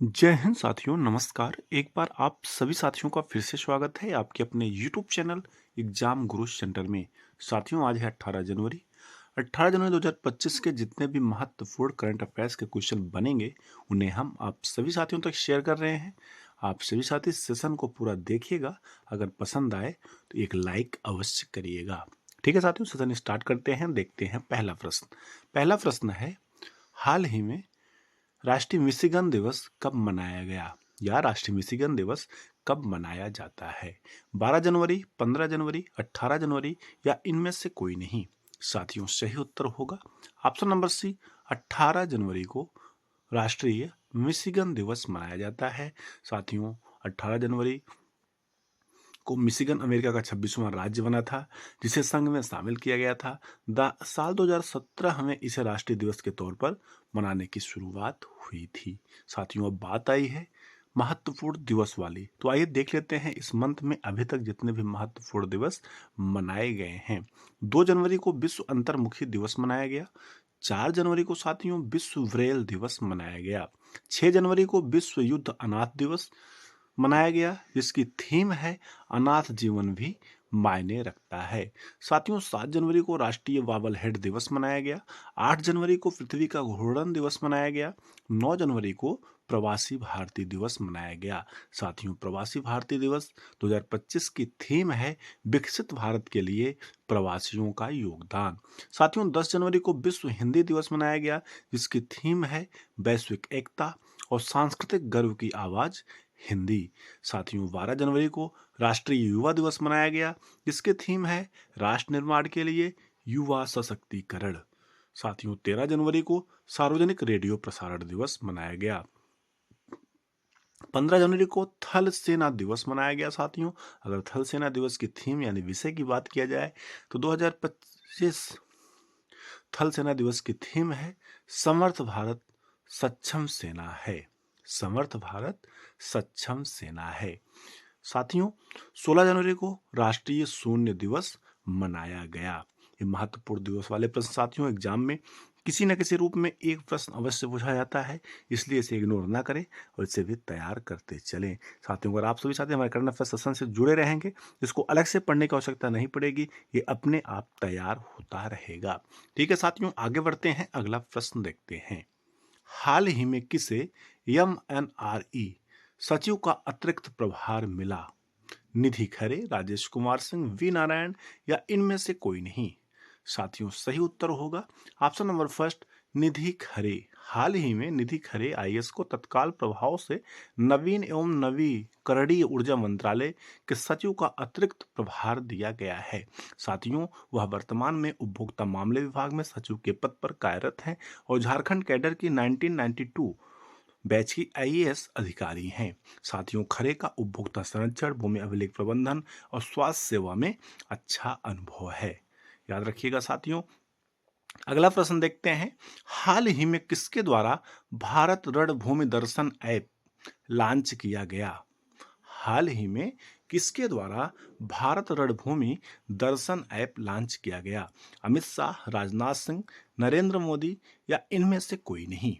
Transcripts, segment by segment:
जय हिंद साथियों, नमस्कार। एक बार आप सभी साथियों का फिर से स्वागत है आपके अपने YouTube चैनल एग्जाम गुरु सेंटर में। साथियों, आज है 18 जनवरी। 18 जनवरी 2025 के जितने भी महत्वपूर्ण करंट अफेयर्स के क्वेश्चन बनेंगे उन्हें हम आप सभी साथियों तक शेयर कर रहे हैं। आप सभी साथी सेशन को पूरा देखिएगा। अगर पसंद आए तो एक लाइक अवश्य करिएगा। ठीक है साथियों, सेशन स्टार्ट करते हैं। देखते हैं पहला प्रश्न है, हाल ही में राष्ट्रीय मिशिगन दिवस कब मनाया गया या राष्ट्रीय मिशिगन दिवस कब मनाया जाता है? 12 जनवरी, 15 जनवरी, 18 जनवरी या इनमें से कोई नहीं? साथियों, सही उत्तर होगा ऑप्शन नंबर सी, 18 जनवरी को राष्ट्रीय मिशिगन दिवस मनाया जाता है। साथियों, 18 जनवरी को मिशिगन अमेरिका का 26वां राज्य बना था जिसे संघ में शामिल किया गया था। साल 2017 में इसे राष्ट्रीय दिवस के तौर पर मनाने की शुरुआत हुई थी। साथियों, अब बात आई है महत्वपूर्ण दिवस वाली, तो आइए देख लेते हैं इस मंथ में अभी तक जितने भी महत्वपूर्ण दिवस मनाए गए हैं। 2 जनवरी को विश्व अंतर्मुखी दिवस मनाया गया। 4 जनवरी को साथियों विश्व ब्रेल दिवस मनाया गया। 6 जनवरी को विश्व युद्ध अनाथ दिवस मनाया गया जिसकी थीम है अनाथ जीवन भी मायने रखता है। साथियों, 7 जनवरी को राष्ट्रीय बाबल हेड दिवस मनाया गया। 8 जनवरी को पृथ्वी का घूर्णन दिवस मनाया गया। 9 जनवरी को प्रवासी भारतीय दिवस मनाया गया। साथियों, प्रवासी भारतीय दिवस 2025 की थीम है विकसित भारत के लिए प्रवासियों का योगदान। साथियों, 10 जनवरी को विश्व हिंदी दिवस मनाया गया जिसकी थीम है वैश्विक एकता और सांस्कृतिक गर्व की आवाज हिंदी। साथियों, 12 जनवरी को राष्ट्रीय युवा दिवस मनाया गया जिसके थीम है राष्ट्र निर्माण के लिए युवा सशक्तिकरण। साथियों, 13 जनवरी को सार्वजनिक रेडियो प्रसारण दिवस मनाया गया। 15 जनवरी को थल सेना दिवस मनाया गया। साथियों, अगर थल सेना दिवस की थीम यानी विषय की बात किया जाए तो 2025 थल सेना दिवस की थीम है समर्थ भारत सक्षम सेना है। समर्थ भारत सक्षम सेना है। साथियों, 16 जनवरी को राष्ट्रीय शून्य दिवस मनाया गया। ये महत्वपूर्ण दिवस वाले प्रश्न साथियों एग्जाम में किसी न किसी रूप में एक प्रश्न अवश्य पूछा जाता है, इसलिए इसे इग्नोर ना करें और इसे भी तैयार करते चलें। साथियों, अगर आप सभी साथी हमारे करंट अफेयर सेशन से जुड़े रहेंगे, इसको अलग से पढ़ने की आवश्यकता नहीं पड़ेगी, ये अपने आप तैयार होता रहेगा। ठीक है साथियों, आगे बढ़ते हैं, अगला प्रश्न देखते हैं। हाल ही में किसे MNRE सचिव का अतिरिक्त प्रभार मिला? निधि खरे, राजेश कुमार सिंह, वी नारायण या इनमें से कोई नहीं? साथियों, सही उत्तर होगा ऑप्शन नंबर फर्स्ट, निधि खरे। हाल ही में निधि खरे आईएएस को तत्काल प्रभाव से नवीन एवं नवीकरणीय ऊर्जा मंत्रालय के सचिव का अतिरिक्त प्रभार दिया गया है। साथियों, वह वर्तमान में उपभोक्ता मामले विभाग में सचिव के पद पर कार्यरत हैं और झारखंड कैडर की 1992 बैच की आईएएस अधिकारी हैं। साथियों, खरे का उपभोक्ता संरक्षण, भूमि अभिलेख प्रबंधन और स्वास्थ्य सेवा में अच्छा अनुभव है। याद रखिएगा साथियों। अगला प्रश्न देखते हैं। हाल ही में किसके द्वारा भारत रणभूमि दर्शन ऐप लॉन्च किया गया? हाल ही में किसके द्वारा भारत रणभूमि दर्शन ऐप लॉन्च किया गया? अमित शाह, राजनाथ सिंह, नरेंद्र मोदी या इनमें से कोई नहीं?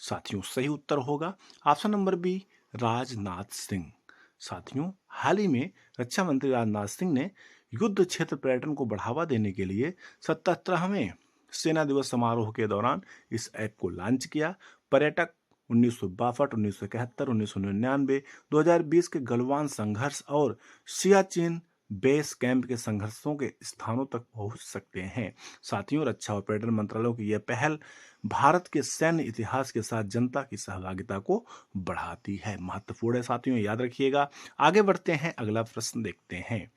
साथियों, सही उत्तर होगा option number B, Rajnath Singh. साथियों, हाल ही में रक्षा मंत्री राजनाथ सिंह ने युद्ध क्षेत्र पर्यटन को बढ़ावा देने के लिए 77वें सेना दिवस समारोह के दौरान इस ऐप को लॉन्च किया। पर्यटक 1962, 1971, 1999, 2020 के गलवान संघर्ष और सियाचिन बेस कैंप के संघर्षों के स्थानों तक पहुंच सकते हैं। साथियों, रक्षा और पर्यटन मंत्रालयों की यह पहल भारत के सैन्य इतिहास के साथ जनता की सहभागिता को बढ़ाती है। महत्वपूर्ण है साथियों, याद रखिएगा। आगे बढ़ते हैं, अगला प्रश्न देखते हैं।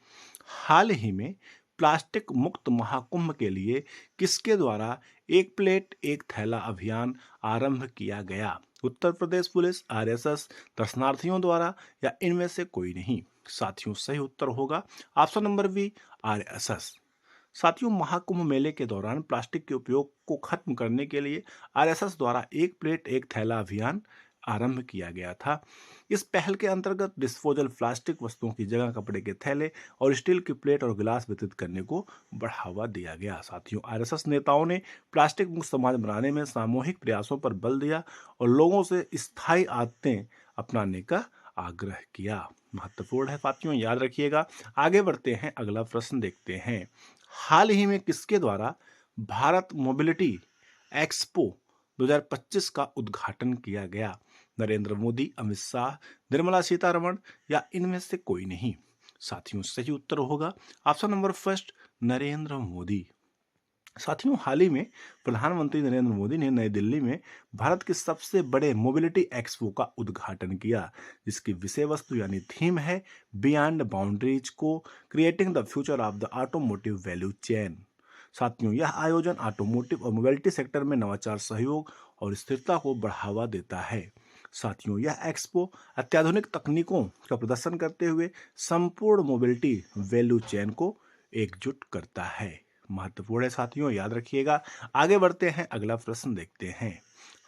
हाल ही में प्लास्टिक मुक्त महाकुंभ के लिए किसके द्वारा एक प्लेट एक थैला अभियान आरंभ किया गया? उत्तर प्रदेश पुलिस, आरएसएस, दर्शनार्थियों द्वारा या इनमें से कोई नहीं? साथियों, सही उत्तर होगा ऑप्शन नंबर बी, आरएसएस। साथियों, महाकुंभ मेले के दौरान प्लास्टिक के उपयोग को खत्म करने के लिए आरएसएस द्वारा एक प्लेट एक थैला अभियान आरंभ किया गया था। इस पहल के अंतर्गत डिस्पोजल प्लास्टिक वस्तुओं की जगह कपड़े के थैले और स्टील की प्लेट और गिलास वितरित करने को बढ़ावा दिया गया। साथियों, आरएसएस नेताओं ने प्लास्टिक मुक्त समाज बनाने में सामूहिक प्रयासों पर बल दिया और लोगों से स्थायी आदतें अपनाने का आग्रह किया। महत्वपूर्ण है साथियों, याद रखिएगा। आगे बढ़ते हैं, अगला प्रश्न देखते हैं। हाल ही में किसके द्वारा भारत मोबिलिटी एक्सपो 2025 का उद्घाटन किया गया? नरेंद्र मोदी, अमित शाह, निर्मला सीतारमण या इनमें से कोई नहीं? साथियों, सही उत्तर होगा option number first, Narendra Modi. साथियों, हाल ही में प्रधानमंत्री नरेंद्र मोदी ने नई दिल्ली में भारत के सबसे बड़े मोबिलिटी एक्सपो का उद्घाटन किया, जिसकी विषय वस्तु यानी थीम है बियॉन्ड बाउंड्रीज को creating the future of the automotive value chain. साथियों, यह आयोजन ऑटोमोटिव और मोबिलिटी सेक्टर में नवाचार, सहयोग और स्थिरता को बढ़ावा देता है। साथियों, यह एक्सपो अत्याधुनिक तकनीकों का प्रदर्शन करते हुए संपूर्ण मोबिलिटी वैल्यू चेन को एकजुट करता है। महत्वपूर्ण है साथियों, याद रखिएगा। आगे बढ़ते हैं, अगला प्रश्न देखते हैं।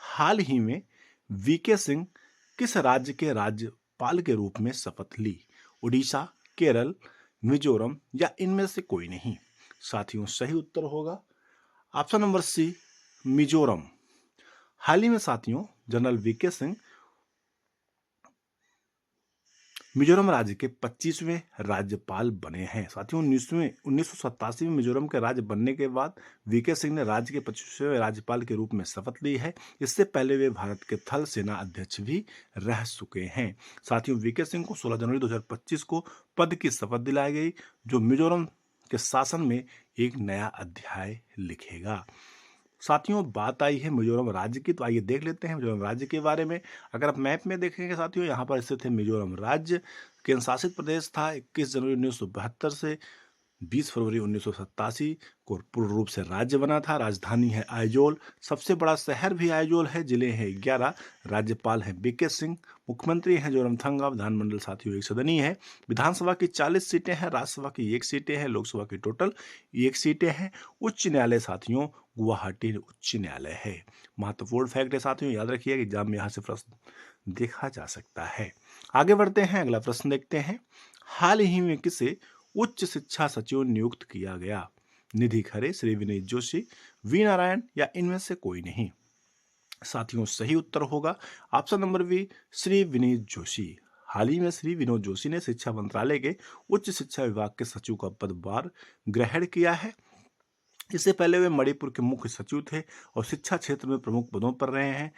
हाल ही में वीके सिंह किस राज्य के राज्यपाल के रूप में शपथ ली? उड़ीसा, केरल, मिजोरम या इनमें से कोई नहीं? साथियों, सही उत्तर होगा ऑप्शन नंबर सी, मिजोरम। हाल ही में साथियों जनरल वीके सिंह मिजोरम राज्य के 25वें राज्यपाल बने हैं। साथियों, 1987 में मिजोरम के राज्य बनने के बाद वीके सिंह ने राज्य के 25वें राज्यपाल के रूप में शपथ ली है। इससे पहले वे भारत के थल सेना अध्यक्ष भी रह चुके हैं। साथियों, वीके सिंह को 16 जनवरी 2025 को पद की शपथ दिलाई गई, जो मिजोरम के शासन में एक नया अध्याय लिखेगा। साथियों, बात आई है मिजोरम राज्य की, तो आइए देख लेते हैं मिजोरम राज्य के बारे में। अगर आप मैप में देखेंगे साथियों, यहाँ पर स्थित है मिजोरम राज्य। केंद्र शासित प्रदेश था। 21 जनवरी 1972 से 20 फरवरी 1987 को पूर्ण रूप से राज्य बना था। राजधानी है आइजोल। सबसे बड़ा शहर भी आइजोल है। जिले हैं 11। राज्यपाल हैं बीके सिंह। मुख्यमंत्री हैं जोरामथंगा। विधानमंडल साथियों एक सदनीय है। विधानसभा की 40 सीटें हैं। राज्यसभा की 1 सीटें हैं। लोकसभा की टोटल 1 सीटें हैं। उच्च न्यायालय साथियों गुवाहाटी उच्च न्यायालय है। महत्वपूर्ण फैक्ट है साथियों, याद रखिए कि एग्जाम में यहाँ से प्रश्न देखा जा सकता है। आगे बढ़ते हैं, अगला प्रश्न देखते हैं। हाल ही में किसे उच्च शिक्षा सचिव नियुक्त किया गया? निधि खरे, श्री विनीत जोशी, वी नारायण या इनमें से कोई नहीं? साथियों, सही उत्तर होगा option number B, Shri Vineet Joshi. हाल ही में श्री विनोद जोशी ने शिक्षा मंत्रालय के उच्च शिक्षा विभाग के सचिव का पदभार ग्रहण किया है। इससे पहले वे मणिपुर के मुख्य सचिव थे और शिक्षा क्षेत्र में प्रमुख पदों पर रहे हैं,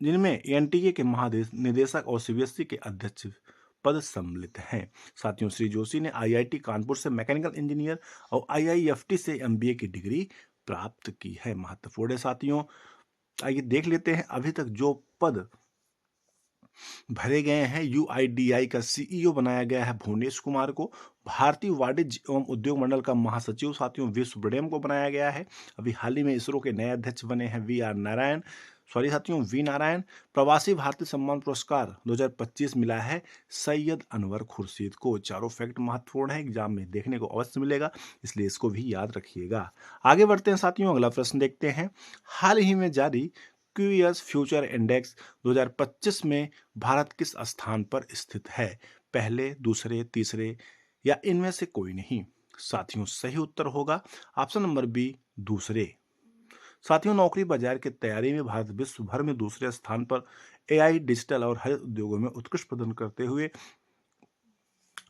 जिनमें एनटीए के महानिदेशक और सीबीएसई के अध्यक्ष पद सम्मिलित हैं। साथियों, श्री जोशी ने आईआईटी कानपुर से मैकेनिकल इंजीनियर और आईआईएफटी से एमबीए की डिग्री प्राप्त की है। महत्वपूर्ण है साथियों, आइए देख लेते हैं अभी तक जो पद भरे गए हैं। यूआईडीआई का सीईओ बनाया गया है भुवनेश कुमार को। भारतीय वाणिज्य एवं उद्योग मंडल का महासचिव साथियों वी सुब्रमण्यम को बनाया गया है। अभी हाल ही में इसरो के नए अध्यक्ष बने हैं वी नारायण। प्रवासी भारतीय सम्मान पुरस्कार 2025 मिला है सैयद अनवर खुर्शीद को। चारों फैक्ट महत्वपूर्ण है, एग्जाम में देखने को अवश्य मिलेगा, इसलिए इसको भी याद रखिएगा। आगे बढ़ते हैं साथियों, अगला प्रश्न देखते हैं। हाल ही में जारी क्यूएस फ्यूचर इंडेक्स 2025 में भारत किस स्थान पर स्थित है? पहले, दूसरे, तीसरे या इनमें से कोई नहीं? साथियों, सही उत्तर होगा ऑप्शन नंबर बी, दूसरे। साथियों, नौकरी बाजार की तैयारी में भारत विश्व भर में दूसरे स्थान पर एआई, डिजिटल और हरित उद्योगों में उत्कृष्ट प्रदर्शन करते हुए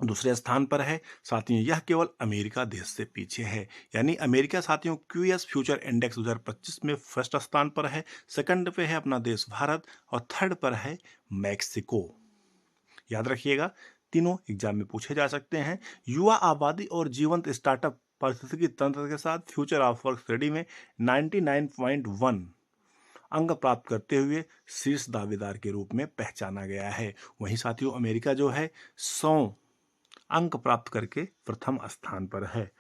दूसरे स्थान पर है। साथियों, यह केवल अमेरिका देश से पीछे है, यानी अमेरिका साथियों क्यूएस फ्यूचर इंडेक्स 2025 में फर्स्ट स्थान पर है। सेकंड पे है अपना देश भारत और थर्ड पर है मैक्सिको। याद रखिएगा, तीनों एग्जाम में पूछे जा सकते हैं। युवा आबादी और जीवंत स्टार्टअप पारिस्थितिकी तंत्र के साथ फ्यूचर ऑफ वर्क स्टडी में 99.1 अंक प्राप्त करते हुए शीर्ष दावेदार के रूप में पहचाना गया है। वहीं साथियों अमेरिका जो है 100 अंक प्राप्त करके प्रथम स्थान पर है।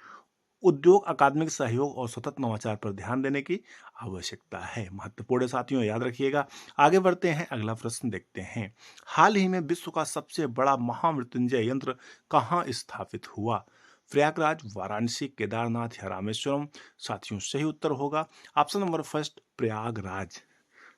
उद्योग, अकादमिक सहयोग और सतत नवाचार पर ध्यान देने की आवश्यकता है। महत्वपूर्ण साथियों, याद रखिएगा। आगे बढ़ते हैं, अगला प्रश्न देखते हैं। हाल ही में विश्व का सबसे बड़ा महामृत्युंजय यंत्र कहाँ स्थापित हुआ? प्रयागराज, वाराणसी, केदारनाथ या रामेश्वरम? साथियों, सही उत्तर होगा ऑप्शन नंबर फर्स्ट, प्रयागराज।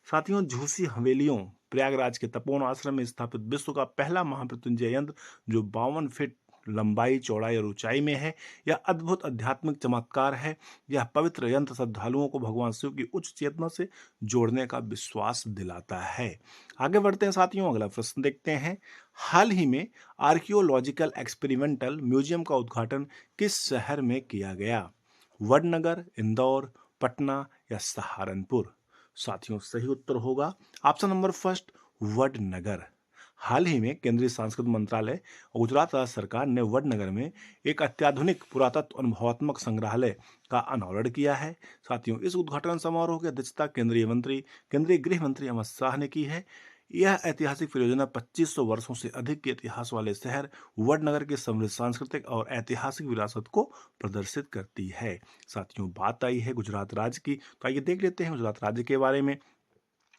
साथियों, झूसी हवेलियों प्रयागराज के तपोवन आश्रम में स्थापित विश्व का पहला महामृत्युंजय यंत्र जो 52 फीट लंबाई, चौड़ाई और ऊंचाई में है। यह अद्भुत आध्यात्मिक चमत्कार है। यह पवित्र यंत्र श्रद्धालुओं को भगवान शिव की उच्च चेतना से जोड़ने का विश्वास दिलाता है। आगे बढ़ते हैं साथियों, अगला प्रश्न देखते हैं। हाल ही में आर्कियोलॉजिकल एक्सपेरिमेंटल म्यूजियम का उद्घाटन किस शहर में किया गया? वडनगर, इंदौर, पटना या सहारनपुर? साथियों, सही उत्तर होगा ऑप्शन नंबर फर्स्ट, वडनगर। हाल ही में केंद्रीय सांस्कृतिक मंत्रालय और गुजरात राज्य सरकार ने वडनगर में एक अत्याधुनिक पुरातत्व अनुभवात्मक संग्रहालय का अनावरण किया है। साथियों, इस उद्घाटन समारोह की अध्यक्षता केंद्रीय गृह मंत्री अमित शाह ने की है। यह ऐतिहासिक परियोजना 2500 वर्षों से अधिक के इतिहास वाले शहर वडनगर की समृद्ध सांस्कृतिक और ऐतिहासिक विरासत को प्रदर्शित करती है। साथियों, बात आई है गुजरात राज्य की, तो आइए देख लेते हैं गुजरात राज्य के बारे में।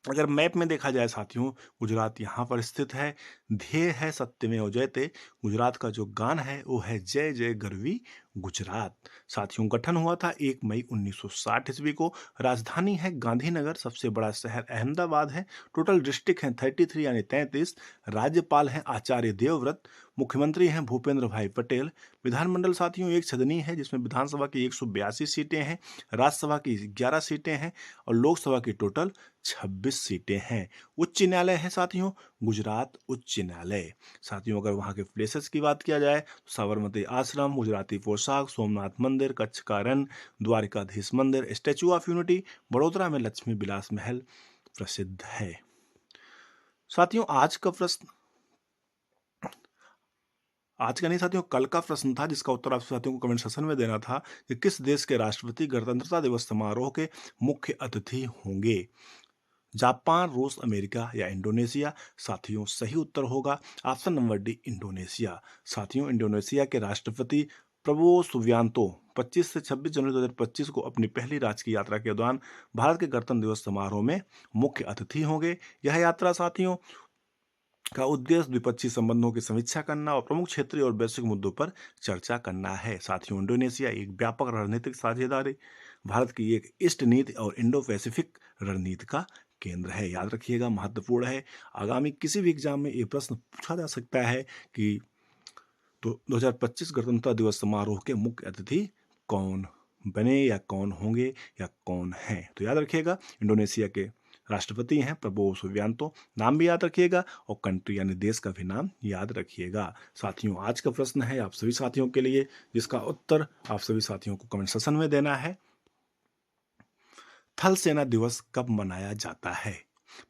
अगर मैप में देखा जाए साथियों, गुजरात यहाँ पर स्थित है। ध्येय है सत्यमेव जयते। गुजरात का जो गान है वो है जय जय गरवी गुजरात। साथियों, गठन हुआ था 1 मई 1960 ईस्वी को। राजधानी है गांधीनगर। सबसे बड़ा शहर अहमदाबाद है। टोटल डिस्ट्रिक्ट हैं 33 यानी 33। राज्यपाल हैं आचार्य देवव्रत। मुख्यमंत्री हैं भूपेंद्र भाई पटेल। विधानमंडल साथियों एक सदनी है जिसमें विधानसभा की 182 सीटें हैं, राज्यसभा की 11 सीटें हैं और लोकसभा की टोटल 26 सीटें हैं। उच्च न्यायालय है साथियों गुजरात उच्च न्यायालय। साथियों, अगर वहाँ के प्लेसेस की बात किया जाए तो साबरमती आश्रम, गुजराती पोशाक, सोमनाथ मंदिर, कच्छ का रण, द्वारिकाधीश मंदिर, स्टैचू ऑफ यूनिटी, बड़ोदरा में लक्ष्मी विलास महल प्रसिद्ध है। साथियों, आज का नहीं साथियों, कल का प्रश्न था जिसका उत्तर आप साथियों को कमेंट सेक्शन में देना था कि किस देश के राष्ट्रपति गणतंत्रता दिवस समारोह के मुख्य अतिथि होंगे? जापान, रूस, अमेरिका या इंडोनेशिया? साथियों, सही उत्तर होगा ऑप्शन नंबर डी, इंडोनेशिया। साथियों, इंडोनेशिया के राष्ट्रपति प्रबोवो सुबियांतो 25 से 26 जनवरी 2025 को अपनी पहली राजकीय यात्रा के दौरान भारत के गणतंत्र दिवस समारोह में मुख्य अतिथि होंगे। यह यात्रा साथियों का उद्देश्य द्विपक्षीय संबंधों की समीक्षा करना और प्रमुख क्षेत्रीय और वैश्विक मुद्दों पर चर्चा करना है। साथियों, इंडोनेशिया एक व्यापक रणनीतिक साझेदारी, भारत की एक ईस्ट नीति और इंडो पैसिफिक रणनीति का केंद्र है। याद रखिएगा, महत्वपूर्ण है। आगामी किसी भी एग्जाम में ये प्रश्न पूछा जा सकता है कि तो 2025 गणतंत्रता दिवस समारोह के मुख्य अतिथि कौन बने या कौन होंगे या कौन हैं? तो याद रखिएगा, इंडोनेशिया के राष्ट्रपति हैं प्रबोवो सुबियांतो। नाम भी याद रखिएगा और कंट्री यानी देश का भी नाम याद रखिएगा। साथियों, आज का प्रश्न है आप सभी साथियों के लिए जिसका उत्तर आप सभी साथियों को कमेंट सेक्शन में देना है। थल सेना दिवस कब मनाया जाता है?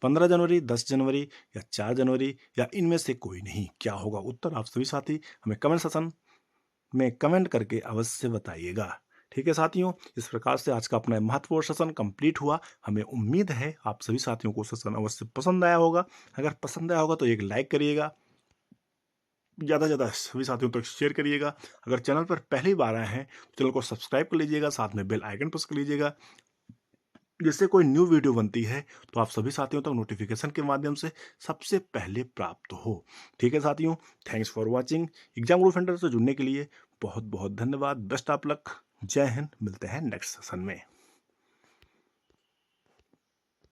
15 जनवरी, 10 जनवरी या 4 जनवरी या इनमें से कोई नहीं? क्या होगा उत्तर? आप सभी साथी हमें कमेंट सेक्शन में कमेंट करके अवश्य बताइएगा। ठीक है साथियों, इस प्रकार से आज का अपना महत्वपूर्ण सेशन कंप्लीट हुआ। हमें उम्मीद है आप सभी साथियों को सेशन अवश्य पसंद आया होगा। अगर पसंद आया होगा तो एक लाइक करिएगा, ज़्यादा से ज़्यादा सभी साथियों तक शेयर करिएगा। अगर चैनल पर पहली बार आए हैं तो चैनल को सब्सक्राइब कर लीजिएगा, साथ में बेल आइकन प्रेस कर लीजिएगा, जिससे कोई न्यू वीडियो बनती है तो आप सभी साथियों तक नोटिफिकेशन के माध्यम से सबसे पहले प्राप्त हो। ठीक है साथियों, thanks for watching. Exam group centre से जुड़ने के लिए बहुत बहुत धन्यवाद। Best of luck. जय हिंद। मिलते हैं नेक्स्ट सेशन में।